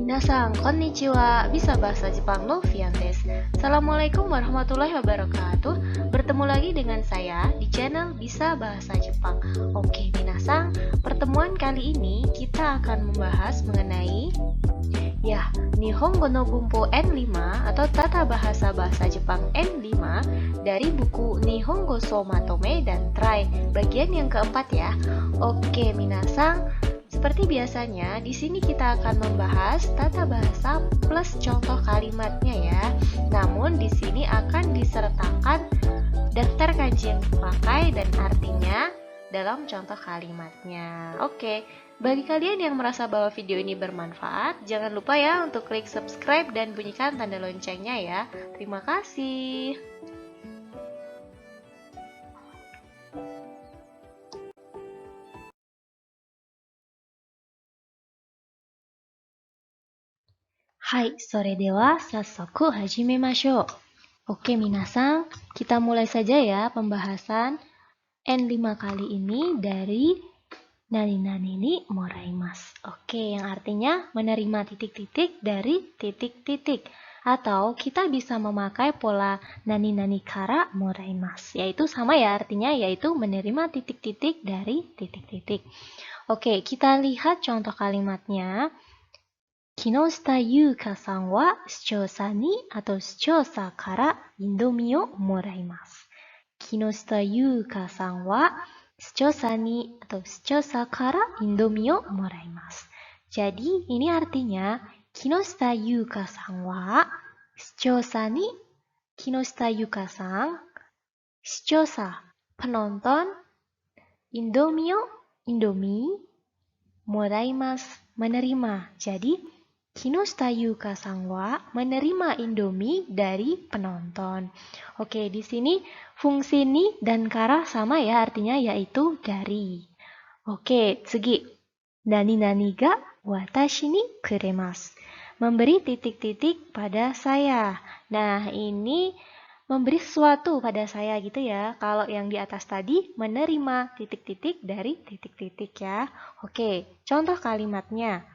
Minasan, konnichiwa. Bisa bahasa Jepang no Fiantes. Assalamualaikum warahmatullahi wabarakatuh. Bertemu lagi dengan saya di channel Bisa Bahasa Jepang. Oke, minasan, pertemuan kali ini kita akan membahas mengenai Nihongo no Bunpo N5 atau Tata Bahasa Jepang N5 dari buku Nihongo Somatome dan Try bagian yang keempat ya. Oke, minasan, seperti biasanya, di sini kita akan membahas tata bahasa plus contoh kalimatnya ya. Namun di sini akan disertakan daftar kanji yang dipakai dan artinya dalam contoh kalimatnya. Oke, bagi kalian yang merasa bahwa video ini bermanfaat, jangan lupa ya untuk klik subscribe dan bunyikan tanda loncengnya ya. Terima kasih. Hai, sore dewa, sassoku hajimemashou. Oke, minasan, kita mulai saja ya pembahasan N5 kali ini dari nani-nani ni moraimasu. Oke, yang artinya menerima titik-titik dari titik-titik. Atau kita bisa memakai pola nani-nani kara moraimasu. Yaitu sama ya artinya, yaitu menerima titik-titik dari titik-titik. Oke, kita lihat contoh kalimatnya. Kinoshita Yuka-san wa shichousa ni atau shichousa kara indomie o moraimasu. Kinoshita Yuka-san wa shichousa ni atau shichousa kara indomie o moraimasu. Jadi ini artinya Kinoshita Yuka-san wa shichousa ni, Kinoshita Yuka-san, shichousa penonton, indomie o indomie, moraimasu menerima. Jadi Kinoshita Yuka-san wa menerima Indomie dari penonton. Oke, di sini fungsi ni dan kara sama ya, artinya yaitu dari. Oke, tsugi. Nani-nani ga watashi ni kuremasu. Memberi titik-titik pada saya. Nah, ini memberi sesuatu pada saya gitu ya. Kalau yang di atas tadi menerima titik-titik dari titik-titik ya. Oke, contoh kalimatnya.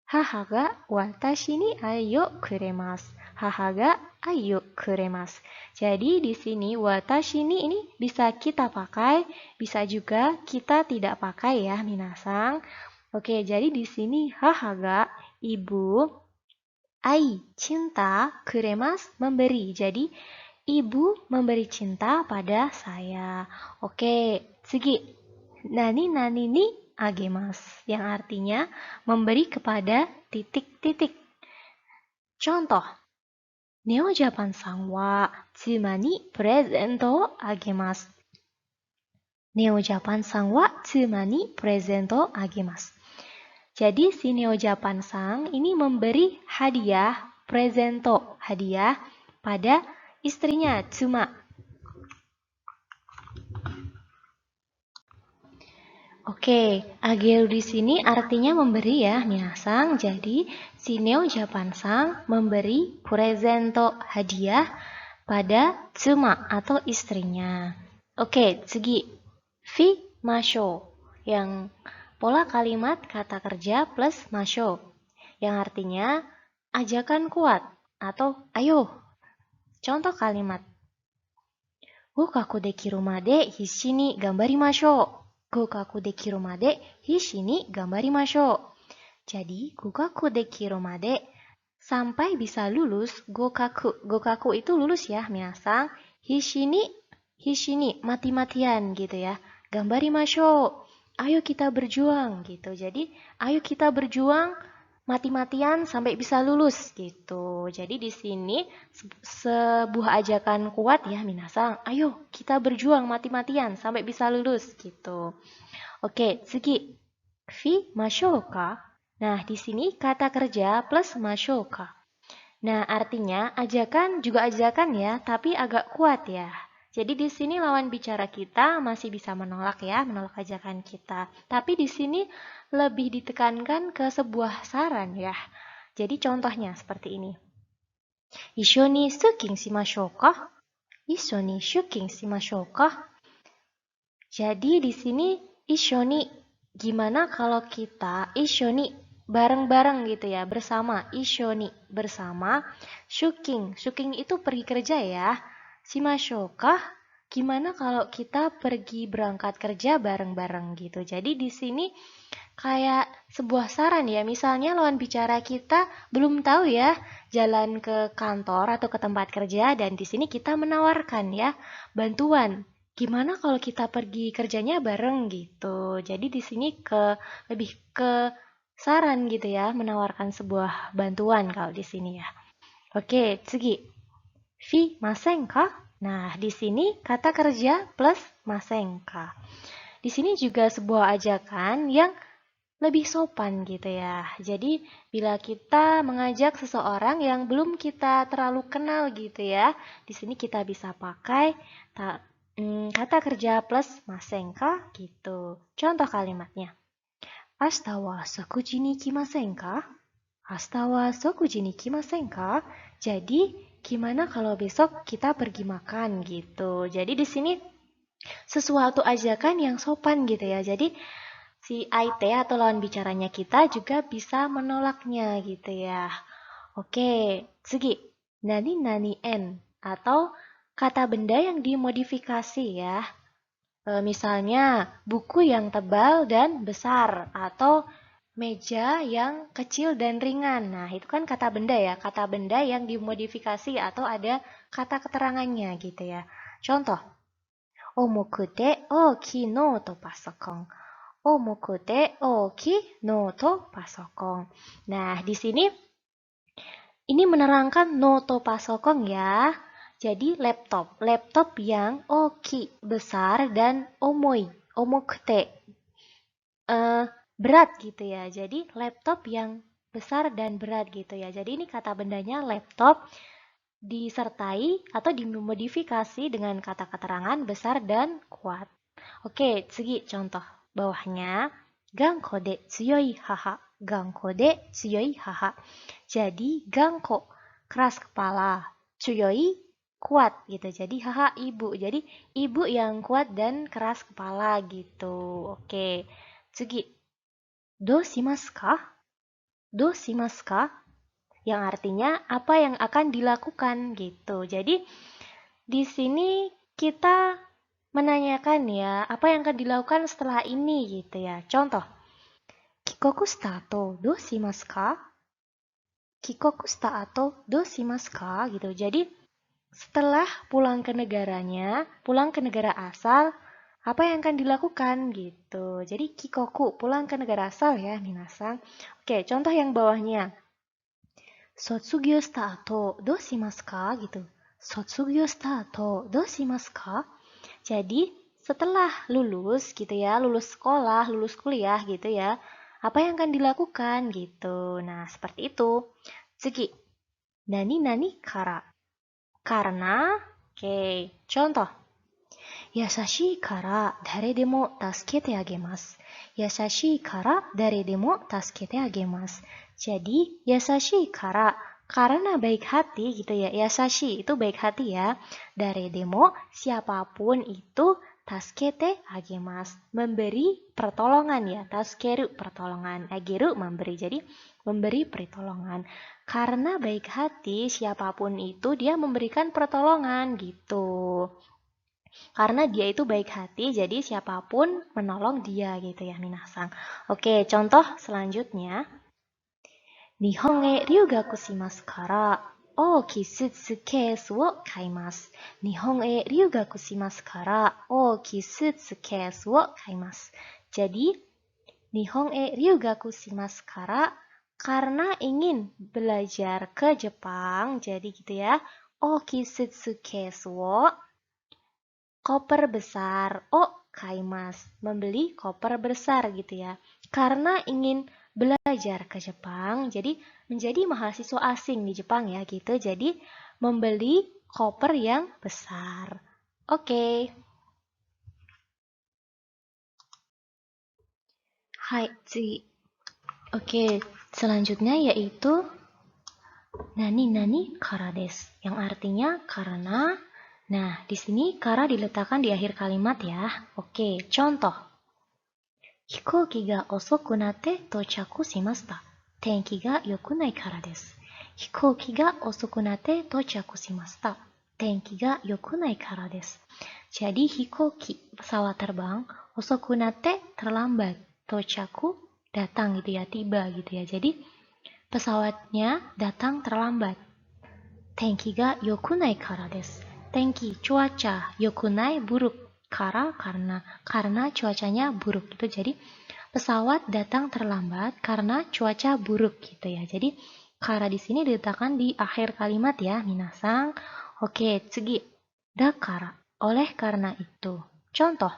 Haha ga watashi ni ai o kuremasu. Haha ga ai o kuremasu. Jadi di sini watashi ni ini bisa kita pakai, bisa juga kita tidak pakai ya, minasan. Oke, jadi di sini haha ga ibu, ai cinta, kuremasu memberi. Jadi ibu memberi cinta pada saya. Oke, tsugi. Nani-nani ni agemasu, yang artinya memberi kepada titik-titik. Contoh, Neo Japan-san wa tsuma ni presento o agemasu. Neo Japan-san wa tsuma ni presento o agemasu. Jadi si Neo Japan-san ini memberi hadiah, presento, hadiah pada istrinya, tsuma. Oke, ageru di sini artinya memberi ya, minasan. Jadi, si Neo Japan-san memberi presento hadiah pada tsuma atau istrinya. Oke, tsugi. Fi masho, yang pola kalimat kata kerja plus masho, yang artinya ajakan kuat atau ayo. Contoh kalimat. Gokaku dekiru made hishi ni gambarimashou. Gokaku dekiru made hishi ni gambarimashou. Jadi, gokaku dekiru made sampai bisa lulus, gokaku. Gokaku itu lulus ya, minasan. Hishi ni mati-matian gitu ya. Gambarimashou. Ayo kita berjuang gitu. Jadi, ayo kita berjuang mati-matian sampai bisa lulus gitu. Jadi di sini sebuah ajakan kuat ya, minasan. Ayo kita berjuang mati-matian sampai bisa lulus gitu. Oke, tsugi. Fi mashou ka? Nah, di sini kata kerja plus mashou ka. Nah, artinya ajakan juga ajakan ya, tapi agak kuat ya. Jadi di sini lawan bicara kita masih bisa menolak ya, menolak ajakan kita. Tapi di sini lebih ditekankan ke sebuah saran ya. Jadi contohnya seperti ini. Issho ni suking shimashou ka? Issho ni suking shimashou ka? Jadi di sini issho ni, gimana kalau kita issho ni bareng-bareng gitu ya, bersama. Ishoni, bersama. Shuking, shuking itu pergi kerja ya. Shimashou ka? Gimana kalau kita pergi berangkat kerja bareng-bareng gitu. Jadi di sini kayak sebuah saran ya. Misalnya lawan bicara kita belum tahu ya jalan ke kantor atau ke tempat kerja, dan di sini kita menawarkan ya bantuan. Gimana kalau kita pergi kerjanya bareng gitu. Jadi di sini lebih ke saran gitu ya, menawarkan sebuah bantuan kalau di sini ya. Oke, tsugi. Fi masen ka? Nah, di sini kata kerja plus masen ka. Di sini juga sebuah ajakan yang lebih sopan gitu ya. Jadi, bila kita mengajak seseorang yang belum kita terlalu kenal gitu ya, di sini kita bisa pakai kata kerja plus masen ka gitu. Contoh kalimatnya. Ashita wa sokuji ni ikimasen ka? Ashita wa sokuji ni ikimasen ka? Jadi, gimana kalau besok kita pergi makan gitu. Jadi di sini sesuatu ajakan yang sopan gitu ya. Jadi si IT atau lawan bicaranya kita juga bisa menolaknya gitu ya. Oke, tsugi. Nani nani en atau kata benda yang dimodifikasi ya. Misalnya buku yang tebal dan besar atau meja yang kecil dan ringan. Nah, itu kan kata benda ya, kata benda yang dimodifikasi atau ada kata keterangannya gitu ya. Contoh, omokute oki no to pasokon. Omokute oki no to pasokon. Nah, di sini ini menerangkan no to pasokon ya. Jadi laptop yang oki, besar, dan omoi, omokute, berat gitu ya. Jadi laptop yang besar dan berat gitu ya. Jadi ini kata bendanya laptop disertai atau dimodifikasi dengan kata keterangan besar dan kuat. Oke, segi contoh bawahnya. Ganko de tsuyoi haha. Ganko de tsuyoi haha. Jadi ganko, keras kepala. Tsuyoi, kuat gitu. Jadi haha ibu. Jadi ibu yang kuat dan keras kepala gitu. Oke. Tsugi. Do shimasu ka? Do shimasu ka? Yang artinya apa yang akan dilakukan gitu. Jadi di sini kita menanyakan ya, apa yang akan dilakukan setelah ini gitu ya. Contoh. Kikoku shita ato do shimasu ka? Kikoku shita ato do shimasu ka? Gitu. Jadi setelah pulang ke negaranya, pulang ke negara asal, apa yang akan dilakukan gitu. Jadi kikoku, pulang ke negara asal ya, minasang. Oke, contoh yang bawahnya. Sotsugyo shita ato do shimasu ka? Gitu. Sotsugyo shita ato do shimasu ka? Jadi setelah lulus gitu ya, lulus sekolah, lulus kuliah gitu ya, apa yang akan dilakukan gitu. Nah, seperti itu. Tsugi. Nani kara. Karena, oke, contoh. Yasashii kara dare demo tasukete agemasu. Yasashii kara dare demo tasukete agemasu. Jadi, yasashii kara, karena baik hati gitu ya. Yasashi itu baik hati ya. Dare demo, siapapun itu tasukete agemasu. Memberi pertolongan ya. Tasukeru, pertolongan. Ageru, memberi. Jadi, memberi pertolongan. Karena baik hati, siapapun itu dia memberikan pertolongan gitu. Karena dia itu baik hati, jadi siapapun menolong dia gitu ya, minasang. Oke, contoh selanjutnya. Nihon e ryugaku shimasu kara ooki suitcase wo kaimasu. Nihon e ryugaku shimasu kara ooki suitcase wo kaimasu. Jadi, Nihon e ryugaku shimasu kara, karena ingin belajar ke Jepang, jadi gitu ya. Ooki suitcase wo, koper besar. Kaimas, membeli koper besar gitu ya. Karena ingin belajar ke Jepang, jadi menjadi mahasiswa asing di Jepang ya gitu. Jadi membeli koper yang besar. Oke. Hai, Oke, selanjutnya yaitu nani kara desu, yang artinya karena. Nah, di sini kara diletakkan di akhir kalimat ya. Oke, contoh. Hikoki ga osoku natte tochaku shimashita. 天気が良くないからです。飛行機が遅くなって到着しました。天気が良くないからです。Jadi hikoki, pesawat terbang, osokunate terlambat, tochaku datang gitu ya, tiba gitu ya. Jadi pesawatnya datang terlambat. Tenki ga yokunai kara desu. Tenki, cuaca, yokunai buruk. Karena cuacanya buruk gitu. Jadi pesawat datang terlambat karena cuaca buruk gitu ya. Jadi kara di sini diletakkan di akhir kalimat ya, minasang. Oke, tsugi. Dakara, oleh karena itu. Contoh.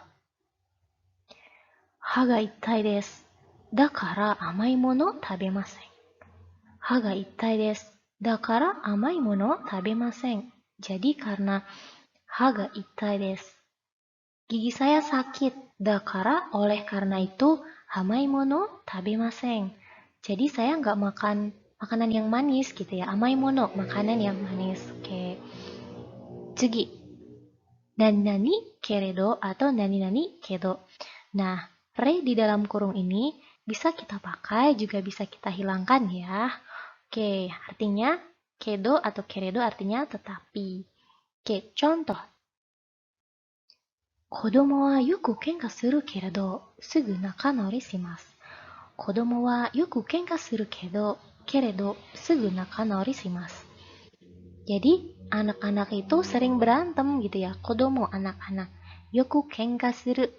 Ha ga ittai desu. Dakara amai mono tabemasen. Ha ga ittai desu. Dakara amai mono tabemasen. Jadi karena ha ga ittai desu. Gigi saya sakit. Dakara oleh karena itu amai mono tabemasen. Jadi saya nggak makan makanan yang manis gitu ya. Amai mono, makanan yang manis. Oke. Tsugi. Nani-nani keredo atau nani-nani kedo. Nah, re di dalam kurung ini bisa kita pakai, juga bisa kita hilangkan ya. Oke, artinya kedo atau keredo artinya tetapi. Oke, contoh. Kodomo wa yoku kenka suru keredo, sugu nakanori shimasu. Kodomo wa yoku kenka suru keredo, sugu nakanori shimasu. Jadi, anak-anak itu sering berantem gitu ya. Kodomo, anak-anak. Yoku kenka suru.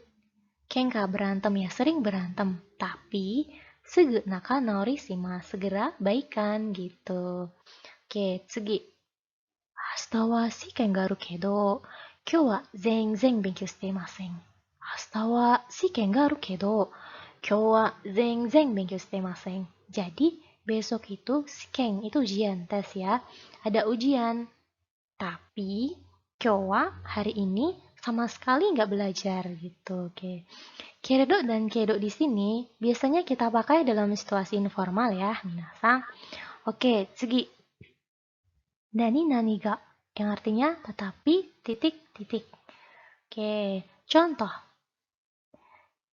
Kenka berantem ya, sering berantem. Tapi, sugu nakanori shimasu. Segera baikan gitu. Oke, tsugi. Ashita wa shiken ga aru kedo, kyou wa zenzen benkyou shite imasen. Ashita wa shiken ga aru kedo, kyou wa zenzen benkyou shite imasen. Jadi, besok itu shiken itu ujian, tes ya. Ada ujian. Tapi, kyowa hari ini sama sekali nggak belajar gitu. Oke. Keredo dan kedo di sini biasanya kita pakai dalam situasi informal ya, minasang. Oke, tsugi. Nani nani ga, yang artinya tetapi titik-titik. Oke, contoh.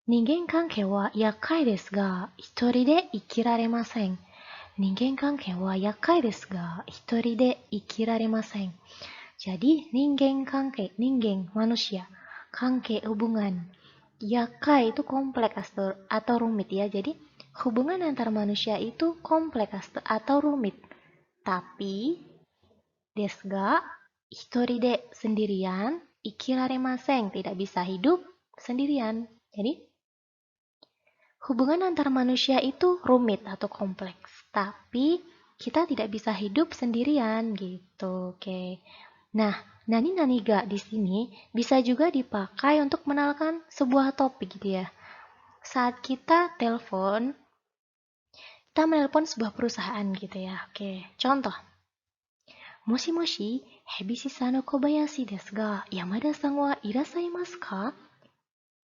Ningen kankei wa yakkai desu ga, hitori de ikiraremasen. Ningen kankei wa yakkai desu ga, hitori de ikiraremasen. Jadi, ningen kankei, ningen, manusia. Kankei, hubungan. Yakai itu kompleks atau rumit ya. Jadi, hubungan antar manusia itu kompleks atau rumit. Tapi, desu ga, hitori de, sendirian, ikiraremasen, tidak bisa hidup sendirian. Jadi, hubungan antar manusia itu rumit atau kompleks. Tapi, kita tidak bisa hidup sendirian gitu. Oke. Nah, nani-nani ga di sini bisa juga dipakai untuk mengenalkan sebuah topik gitu ya. Saat kita telepon, kita menelpon sebuah perusahaan gitu ya. Oke, contoh. Moshi moshi, Hebisi-san no Kobayashi desu ga, Yamada-san wa irasaimasu ka?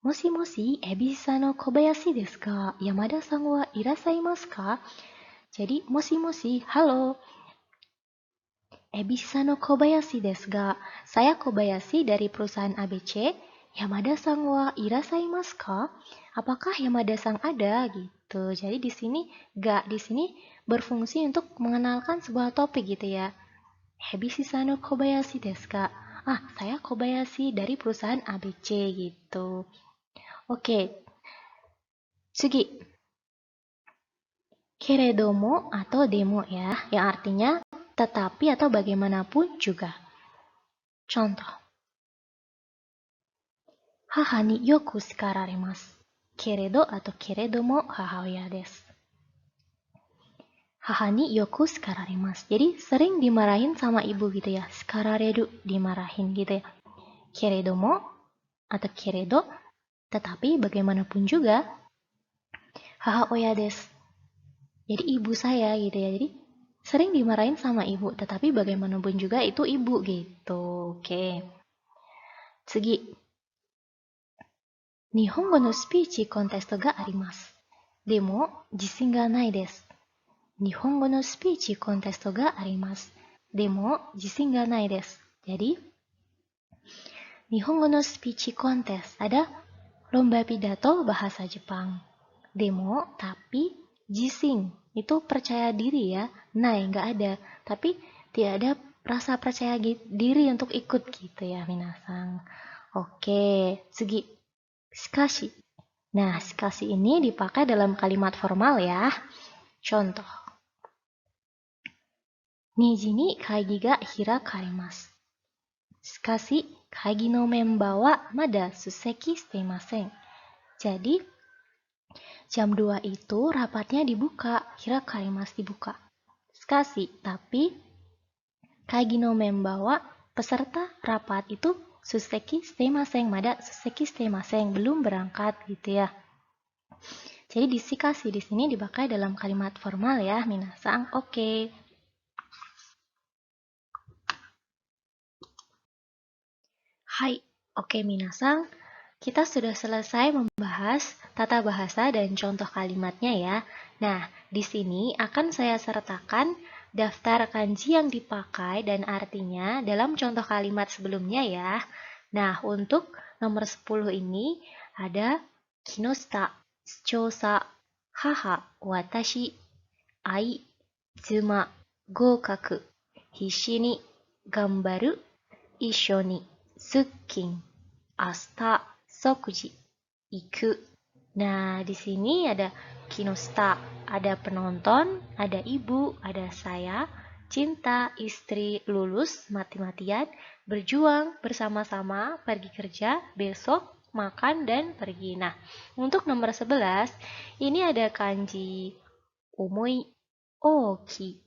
Moshi moshi, Hebisi-san no Kobayashi desu ga, Yamada-san wa irasaimasu ka? Jadi, moshi moshi, halo. Ebisa no Kobayashi desu ga, saya Kobayashi dari perusahaan ABC. Yamada-san wa irasaimasu ka? Apakah Yamada-san ada gitu. Jadi di sini ga di sini berfungsi untuk mengenalkan sebuah topik gitu ya. Hebisi-san no Kobayashi desu ga? Ah, saya Kobayashi dari perusahaan ABC gitu. Oke. Tsugi. Keredomo atau demo ya, yang artinya tetapi atau bagaimanapun juga. Contoh. Haha ni yoku shikararemasu. Keredo atau keredomo hahaoya desu. Haha ni yoku shikararemasu. Jadi sering dimarahin sama ibu gitu ya. Shikarareru, dimarahin gitu ya. Keredomo atau keredo, tetapi bagaimanapun juga hahaoya desu. Jadi ibu saya gitu ya. Jadi sering dimarahin sama ibu, tetapi bagaimanapun juga itu ibu gitu. Oke. Tsugi. Nihongo no speech contest ga arimasu. Demo, jisin ga nai desu. Nihongo no speech contest ga arimasu. Demo, jisin ga nai desu. Jadi, Nihongo no speech contest ada lomba pidato bahasa Jepang. Demo, tapi jisin itu percaya diri ya. Nah, nggak ada. Tapi tidak ada rasa percaya diri untuk ikut gitu ya, minasang. Oke, segi shikashi. Nah, shikashi ini dipakai dalam kalimat formal ya. Contoh. Niji ni kaigi ga hirakarimasu. Shikashi, kaigi no member wa mada suseki shitemasen. Jadi, jam 2 itu rapatnya dibuka, hirakarimasu dibuka. Shikashi, tapi kaigi no member wa peserta rapat itu suseki shitemasen, mada suseki shitemasen, belum berangkat gitu ya. Jadi shikashi di sini dipakai dalam kalimat formal ya, minasang. Oke. Hai, oke minasang. Kita sudah selesai membahas tata bahasa dan contoh kalimatnya ya. Nah, di sini akan saya sertakan daftar kanji yang dipakai dan artinya dalam contoh kalimat sebelumnya ya. Nah, untuk nomor 10 ini ada kinoshita, chosa, haha, watashi, ai, tsuma, gokaku, hishi ni gambaru, issho ni sukkin, asta, sokuji, iku. Nah, di sini ada kinoshita, ada penonton, ada ibu, ada saya, cinta, istri, lulus, mati-matian, berjuang, bersama-sama, pergi kerja, besok, makan, dan pergi. Nah, untuk nomor 11, ini ada kanji omoi, oki,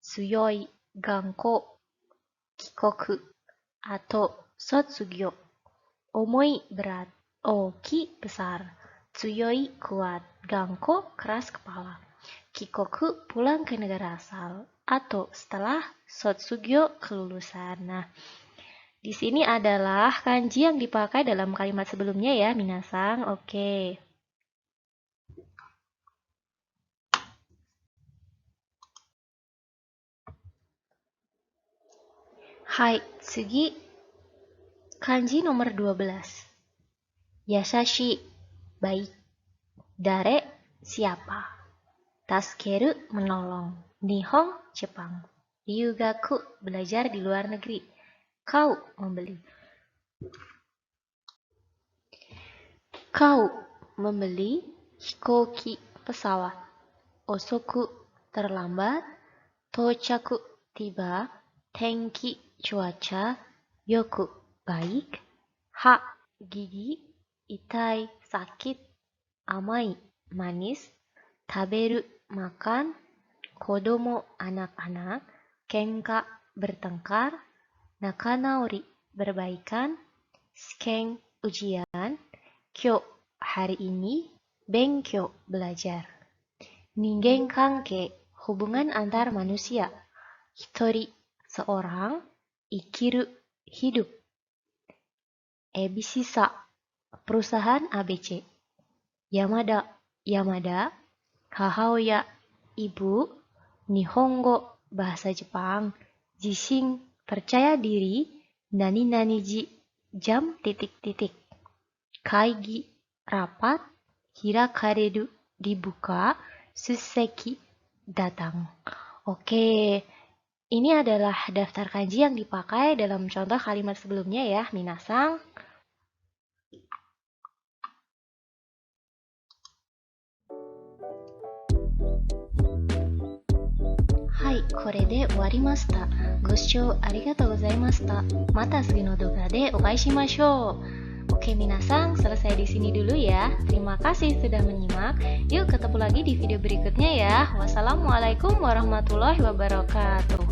tsuyoi, ganko, kikoku, atau sotsugyo. Omoi berat, oki besar, tsuyoi kuat, ganko keras kepala, kikoku pulang ke negara asal, atau setelah sotsugyo kelulusan. Nah, di sini adalah kanji yang dipakai dalam kalimat sebelumnya ya, minasang. Oke. Hai, tsugi kanji nomor 12. Yasashi, baik. Dare, siapa. Taskeru, menolong. Nihon, Jepang. Ryugaku, belajar di luar negeri. Kau, membeli. Kau, membeli. Hikoki, pesawat. Osoku, terlambat. Tochaku, tiba. Tenki, cuaca. Yoku, baik. Ha, gigi. Itai, sakit. Amai, manis. Taberu, makan. Kodomo, anak-anak. Kenka, bertengkar. Nakanaori, berbaikan. Shiken, ujian. Kyo, hari ini. Benkyo, belajar. Ningen kanke, hubungan antar manusia. Hitori, seorang. Ikiru, hidup. Ebisisa, perusahaan ABC. Yamada, Yamada. Hahaoya, ibu. Nihongo, bahasa Jepang. Jishin, percaya diri. Nani-nani-ji, jam titik-titik. Kaigi, rapat. Hirakareru, dibuka. Suseki, datang. Oke, ini adalah daftar kanji yang dipakai dalam contoh kalimat sebelumnya ya, minasang. Hai, これで終わりました。ご視聴ありがとうございました。また次の動画でお会いしましょう。Oke, minasang, selesai di sini dulu ya. Terima kasih sudah menyimak. Yuk ketemu lagi di video berikutnya ya. Wassalamualaikum warahmatullahi wabarakatuh.